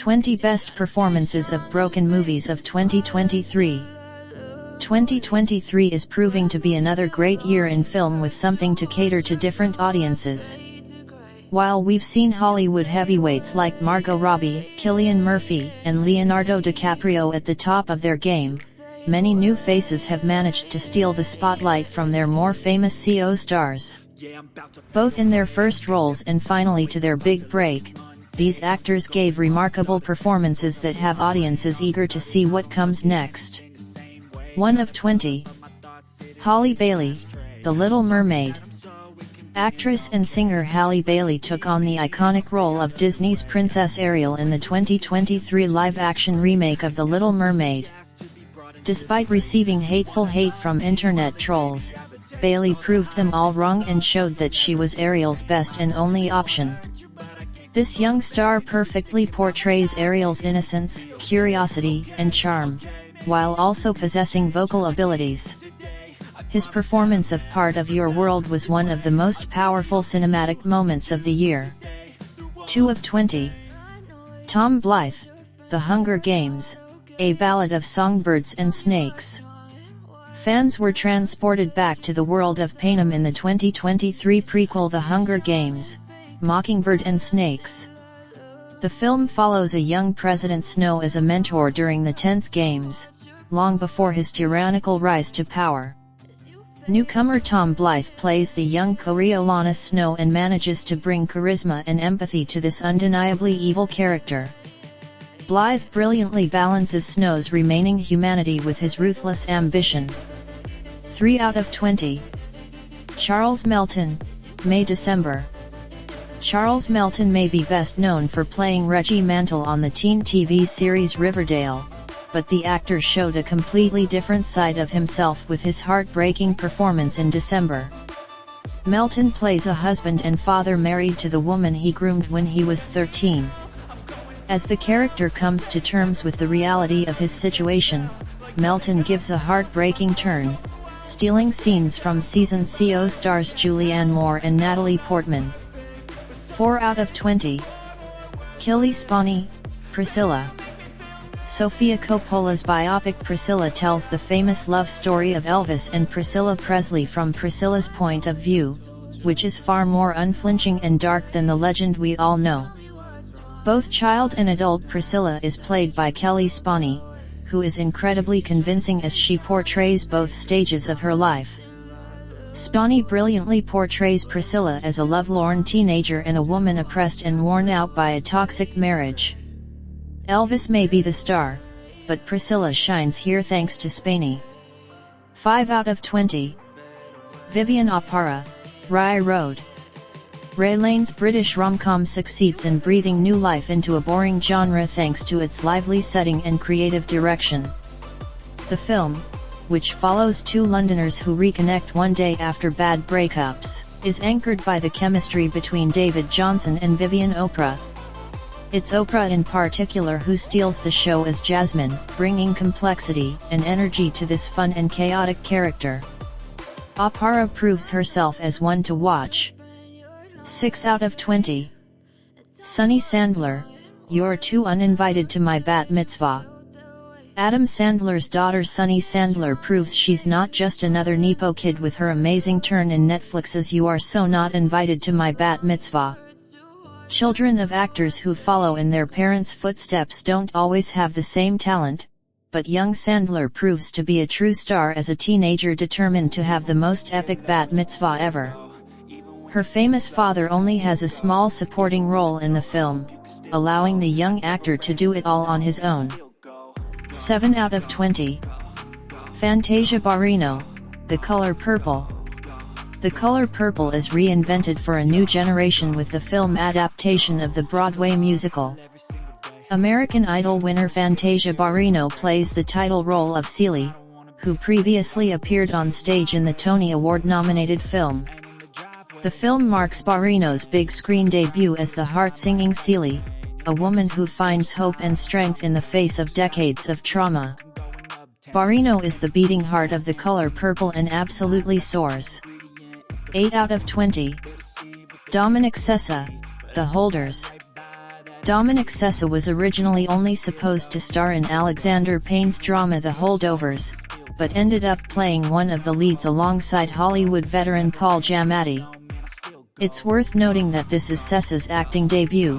20 Best Performances of Broken Movies of 2023. 2023 is proving to be another great year in film with something to cater to different audiences. While we've seen Hollywood heavyweights like Margot Robbie, Cillian Murphy, and Leonardo DiCaprio at the top of their game, many new faces have managed to steal the spotlight from their more famous CO stars. Both in their first roles and finally to their big break, these actors gave remarkable performances that have audiences eager to see what comes next. 1 of 20. Halle Bailey, The Little Mermaid. Actress and singer Halle Bailey took on the iconic role of Disney's Princess Ariel in the 2023 live-action remake of The Little Mermaid. Despite receiving hateful hate from internet trolls, Bailey proved them all wrong and showed that she was Ariel's best and only option. This young star perfectly portrays Ariel's innocence, curiosity, and charm, while also possessing vocal abilities. His performance of Part of Your World was one of the most powerful cinematic moments of the year. 2 of 20. Tom Blythe, The Hunger Games, A Ballad of Songbirds and Snakes. Fans were transported back to the world of Panem in the 2023 prequel The Hunger Games, Mockingbird and Snakes. The film follows a young President Snow as a mentor during the 10th Games, long before his tyrannical rise to power. Newcomer Tom Blythe plays the young Coriolanus Snow and manages to bring charisma and empathy to this undeniably evil character. Blythe brilliantly balances Snow's remaining humanity with his ruthless ambition. 3 out of 20. Charles Melton, May-December. Charles Melton may be best known for playing Reggie Mantle on the teen TV series Riverdale, but the actor showed a completely different side of himself with his heartbreaking performance in December. Melton plays a husband and father married to the woman he groomed when he was 13. As the character comes to terms with the reality of his situation, Melton gives a heartbreaking turn, stealing scenes from season CO stars Julianne Moore and Natalie Portman. 4 out of 20. Cillian Spani, Priscilla. Sofia Coppola's biopic Priscilla tells the famous love story of Elvis and Priscilla Presley from Priscilla's point of view, which is far more unflinching and dark than the legend we all know. Both child and adult Priscilla is played by Cillian Spani, who is incredibly convincing as she portrays both stages of her life. Spani brilliantly portrays Priscilla as a lovelorn teenager and a woman oppressed and worn out by a toxic marriage. Elvis may be the star, but Priscilla shines here thanks to Spani. 5 out of 20. Vivian Oparah, Rye Road. Ray Lane's British rom-com succeeds in breathing new life into a boring genre thanks to its lively setting and creative direction. The film, which follows two Londoners who reconnect one day after bad breakups, is anchored by the chemistry between David Johnson and Vivian Oparah. It's Oprah in particular who steals the show as Jasmine, bringing complexity and energy to this fun and chaotic character. Oparah proves herself as one to watch. 6 out of 20. Sunny Sandler, You're Too Uninvited to My Bat Mitzvah. Adam Sandler's daughter Sunny Sandler proves she's not just another Nepo kid with her amazing turn in Netflix's You Are So Not Invited to My Bat Mitzvah. Children of actors who follow in their parents' footsteps don't always have the same talent, but young Sandler proves to be a true star as a teenager determined to have the most epic bat mitzvah ever. Her famous father only has a small supporting role in the film, allowing the young actor to do it all on his own. 7 out of 20. Fantasia Barrino, The Color Purple. The Color Purple is reinvented for a new generation with the film adaptation of the Broadway musical. American Idol winner Fantasia Barrino plays the title role of Celie, who previously appeared on stage in the Tony Award-nominated film. The film marks Barrino's big screen debut as the heart-singing Celie, a woman who finds hope and strength in the face of decades of trauma. Barrino is the beating heart of The Color Purple and absolutely soars. 8 out of 20. Dominic Sessa, The Holders. Dominic Sessa was originally only supposed to star in Alexander Payne's drama The Holdovers, but ended up playing one of the leads alongside Hollywood veteran Paul Giamatti. It's worth noting that this is Sessa's acting debut,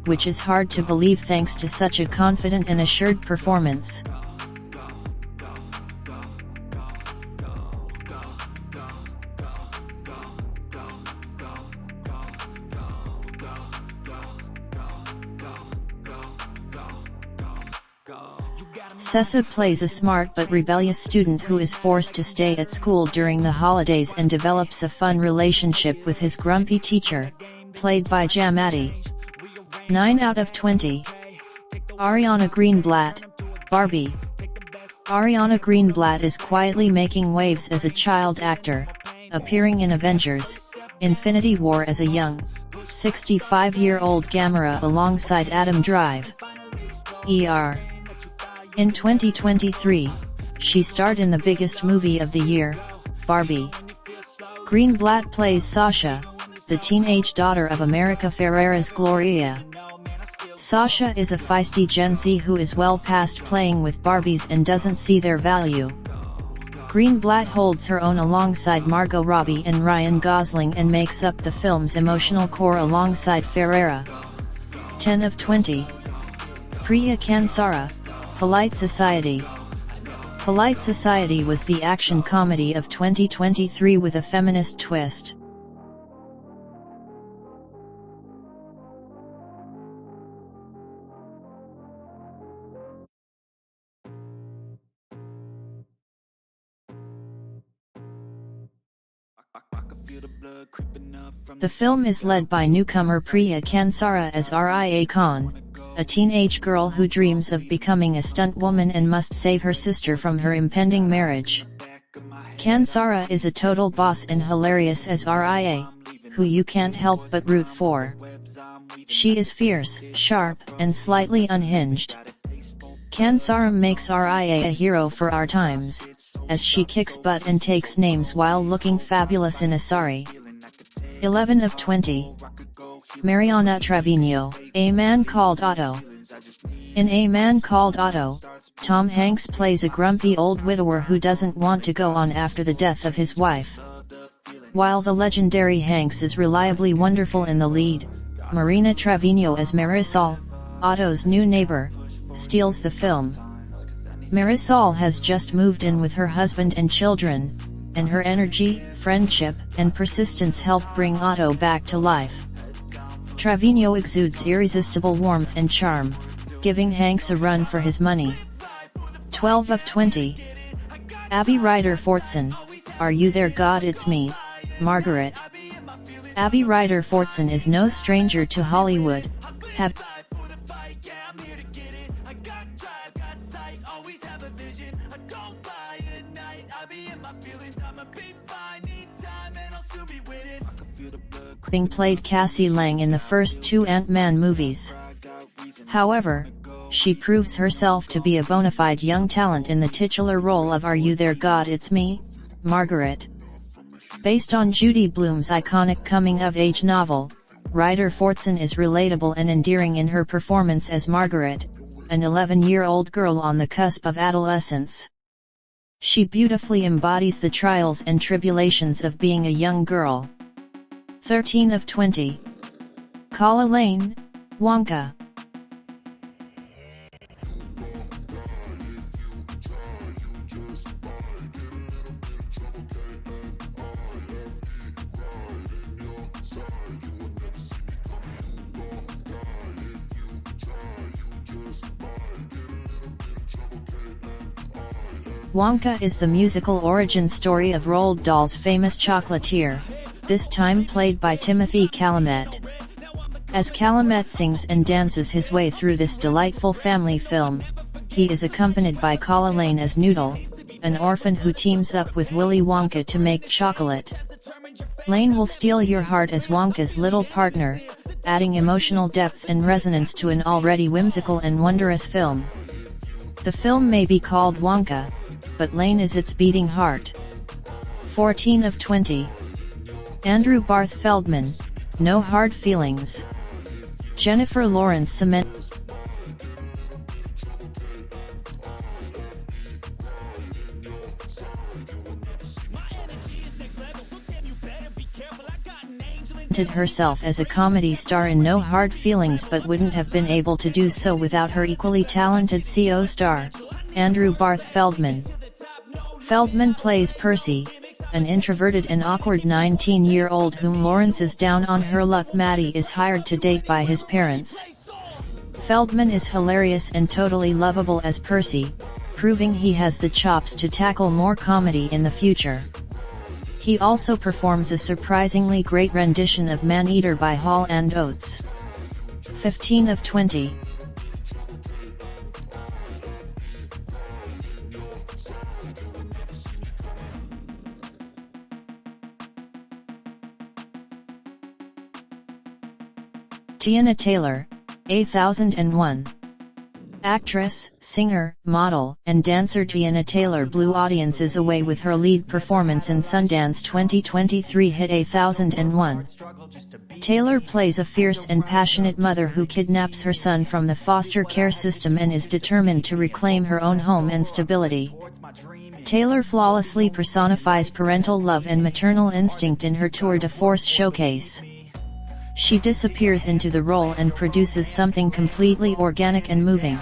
which is hard to believe thanks to such a confident and assured performance. Sessa plays a smart but rebellious student who is forced to stay at school during the holidays and develops a fun relationship with his grumpy teacher, played by Giamatti. 9 out of 20. Ariana Greenblatt, Barbie. Ariana Greenblatt is quietly making waves as a child actor, appearing in Avengers: Infinity War as a young, 65-year-old Gamera alongside Adam Drive. In 2023, she starred in the biggest movie of the year, Barbie. Greenblatt plays Sasha, the teenage daughter of America Ferrera's Gloria. Sasha is a feisty Gen Z who is well past playing with Barbies and doesn't see their value. Greenblatt holds her own alongside Margot Robbie and Ryan Gosling and makes up the film's emotional core alongside Ferrera. 10 of 20. Priya Kansara, Polite Society. Polite Society was the action comedy of 2023 with a feminist twist. The film is led by newcomer Priya Kansara as Ria Khan, a teenage girl who dreams of becoming a stunt woman and must save her sister from her impending marriage. Kansara is a total boss and hilarious as Ria, who you can't help but root for. She is fierce, sharp, and slightly unhinged. Kansara makes Ria a hero for our times, as she kicks butt and takes names while looking fabulous in a sari. 11 of 20. Mariana Trevino, A Man Called Otto. In A Man Called Otto, Tom Hanks plays a grumpy old widower who doesn't want to go on after the death of his wife. While the legendary Hanks is reliably wonderful in the lead, Marina Trevino as Marisol, Otto's new neighbor, steals the film. Marisol has just moved in with her husband and children, and her energy, friendship, and persistence help bring Otto back to life. Trevino exudes irresistible warmth and charm, giving Hanks a run for his money. 12 of 20. Abby Ryder Fortson, Are You There God It's Me, Margaret. Abby Ryder Fortson is no stranger to Hollywood, having played Cassie Lang in the first 2 Ant-Man movies. However, she proves herself to be a bona fide young talent in the titular role of Are You There God It's Me, Margaret. Based on Judy Blume's iconic coming-of-age novel, Ryder Fortson is relatable and endearing in her performance as Margaret, an 11-year-old girl on the cusp of adolescence. She beautifully embodies the trials and tribulations of being a young girl. 13 of 20. Kala Lane, Wonka. Wonka is the musical origin story of Roald Dahl's famous chocolatier, this time played by Timothy Chalamet. As Chalamet sings and dances his way through this delightful family film, he is accompanied by Kala Lane as Noodle, an orphan who teams up with Willy Wonka to make chocolate. Lane will steal your heart as Wonka's little partner, adding emotional depth and resonance to an already whimsical and wondrous film. The film may be called Wonka, but Lane is its beating heart. 14 of 20. Andrew Barth Feldman, No Hard Feelings. Jennifer Lawrence cemented herself as a comedy star in No Hard Feelings, but wouldn't have been able to do so without her equally talented co-star, Andrew Barth Feldman. Feldman plays Percy, an introverted and awkward 19-year-old whom Lawrence's down-on-her-luck Maddie is hired to date by his parents. Feldman is hilarious and totally lovable as Percy, proving he has the chops to tackle more comedy in the future. He also performs a surprisingly great rendition of Man-Eater by Hall & Oates. 15 of 20. Tiana Taylor, 8001. Actress, singer, model, and dancer Tiana Taylor blew audiences away with her lead performance in Sundance 2023 hit 8001. Taylor plays a fierce and passionate mother who kidnaps her son from the foster care system and is determined to reclaim her own home and stability. Taylor flawlessly personifies parental love and maternal instinct in her tour de force showcase. She disappears into the role and produces something completely organic and moving.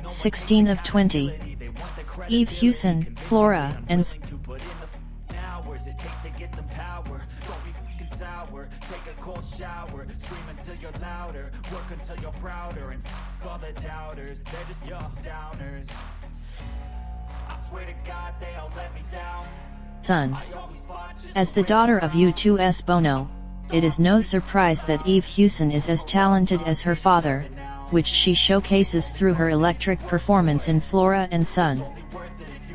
16 of 20. Eve Hewson, Flora, and Son. As the daughter of U2's Bono, it is no surprise that Eve Hewson is as talented as her father, which she showcases through her electric performance in Flora and Son.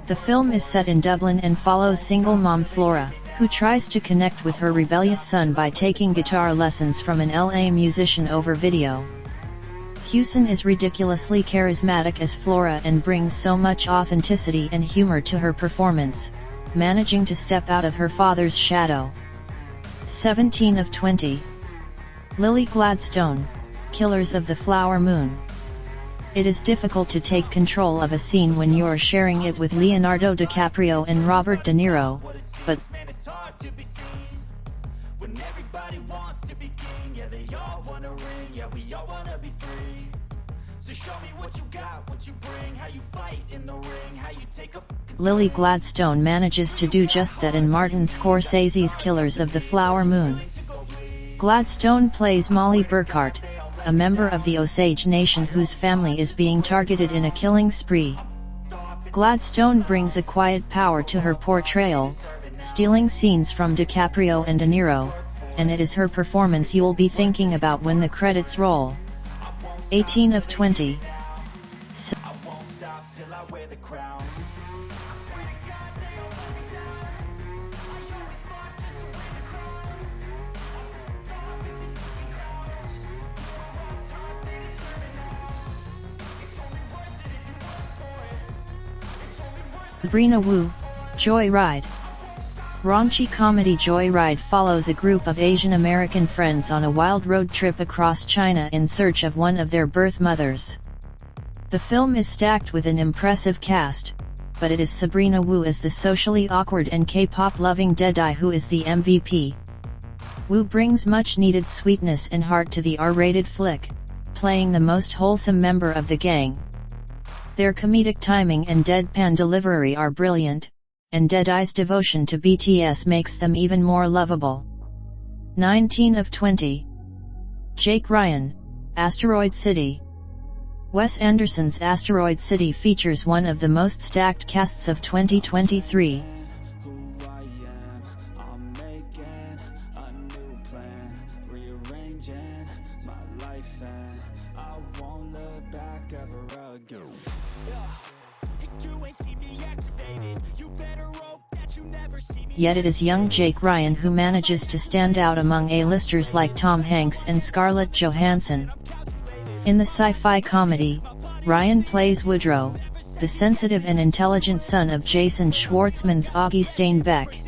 The film is set in Dublin and follows single mom Flora, who tries to connect with her rebellious son by taking guitar lessons from an LA musician over video. Hewson is ridiculously charismatic as Flora and brings so much authenticity and humor to her performance, managing to step out of her father's shadow. 17 of 20. Lily Gladstone, Killers of the Flower Moon. It is difficult to take control of a scene when you're sharing it with Leonardo DiCaprio and Robert De Niro, but Lily Gladstone manages to do just that in Martin Scorsese's Killers of the Flower Moon. Gladstone plays Molly Burkhart, a member of the Osage Nation whose family is being targeted in a killing spree. Gladstone brings a quiet power to her portrayal, stealing scenes from DiCaprio and De Niro, and it is her performance you'll be thinking about when the credits roll. 18 of 20. Sabrina Wu, Joyride. Raunchy comedy Joyride follows a group of Asian American friends on a wild road trip across China in search of one of their birth mothers. The film is stacked with an impressive cast, but it is Sabrina Wu as the socially awkward and K-pop loving Deadeye who is the MVP. Wu brings much needed sweetness and heart to the R-rated flick, playing the most wholesome member of the gang. Their comedic timing and deadpan delivery are brilliant, and Deadeye's devotion to BTS makes them even more lovable. 19 of 20. Jake Ryan, Asteroid City. Wes Anderson's Asteroid City features one of the most stacked casts of 2023. Yet it is young Jake Ryan who manages to stand out among A-listers like Tom Hanks and Scarlett Johansson. In the sci-fi comedy, Ryan plays Woodrow, the sensitive and intelligent son of Jason Schwartzman's Augie Steinbeck.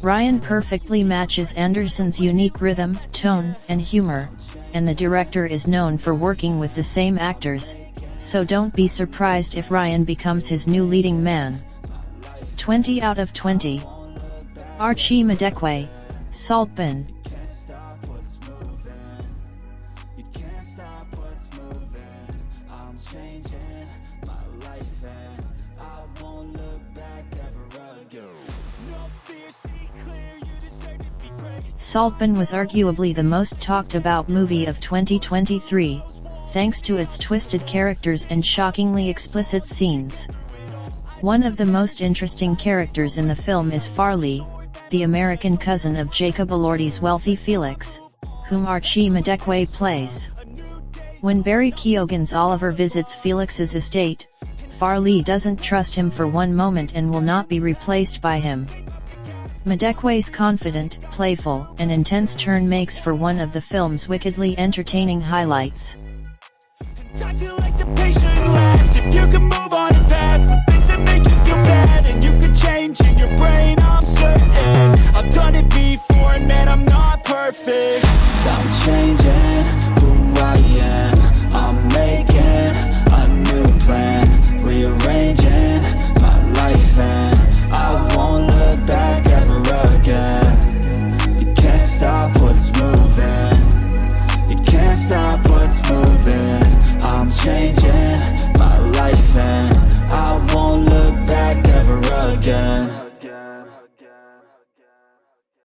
Ryan perfectly matches Anderson's unique rhythm, tone, and humor, and the director is known for working with the same actors, so don't be surprised if Ryan becomes his new leading man. 20 out of 20. Archie Madekwe, Saltbin. Saltbin was arguably the most talked about movie of 2023, thanks to its twisted characters and shockingly explicit scenes. One of the most interesting characters in the film is Farley, the American cousin of Jacob Elordi's wealthy Felix, whom Archie Madekwe plays. When Barry Keoghan's Oliver visits Felix's estate, Farley doesn't trust him for one moment and will not be replaced by him. Madekwe's confident, playful, and intense turn makes for one of the film's wickedly entertaining highlights. I feel like the patient lasts if you can move on.